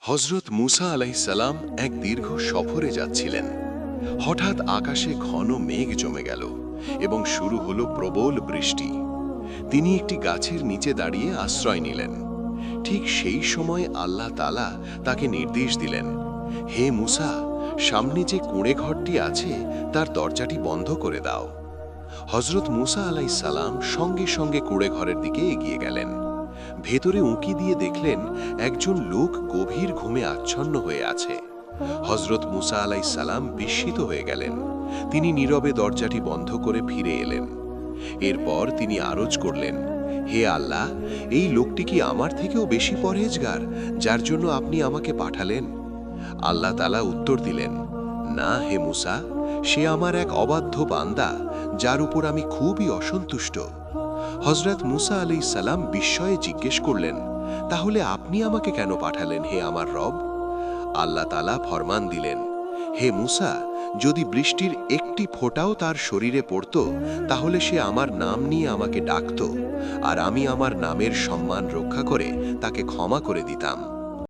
হযরত মুসা আলাইহিস সালাম এক দীর্ঘ সফরে যাচ্ছিলেন। হঠাৎ আকাশে ঘন মেঘ জমে গেল এবং শুরু হলো প্রবল বৃষ্টি। তিনি একটি গাছের নিচে দাঁড়িয়ে আশ্রয় নিলেন। ঠিক সেই সময় আল্লাহ তাআলা তাকে নির্দেশ দিলেন, হে মুসা, সামনে যে কুঁড়ে ঘরটি আছে তার দরজাটি বন্ধ করে দাও। হযরত মুসা আলাইহিস সালাম সঙ্গে সঙ্গে কুঁড়ে ঘরের দিকে এগিয়ে গেলেন। ভেতরে উঁকি দিয়ে দেখলেন একজন লোক গভীর ঘুমে আচ্ছন্ন হয়ে আছে। হযরত মুসা আলাইহিস সালাম বিস্মিত হয়ে গেলেন। তিনি নীরবে দরজাটি বন্ধ করে ফিরে এলেন। এরপর তিনি আরজ করলেন, হে আল্লাহ, এই লোকটি কি আমার থেকেও বেশি পরহেজগার, যার জন্য আপনি আমাকে পাঠালেন? আল্লাহ তাআলা উত্তর দিলেন, না হে মুসা, সে আমার এক অবাধ্য বান্দা, যার উপর আমি খুবই অসন্তুষ্ট। হযরত মুসা আলাইহিস সালাম বিস্ময়ে জিজ্ঞেস করলেন, তাহলে আপনি আমাকে কেন পাঠালেন হে আমার রব? আল্লাহ তাআলা ফরমান দিলেন, হে মুসা, যদি বৃষ্টির একটি ফোঁটাও তার শরীরে পড়ত, তাহলে সে আমার নাম নিয়ে আমাকে ডাকত, আর আমি আমার নামের সম্মান রক্ষা করে তাকে ক্ষমা করে দিতাম।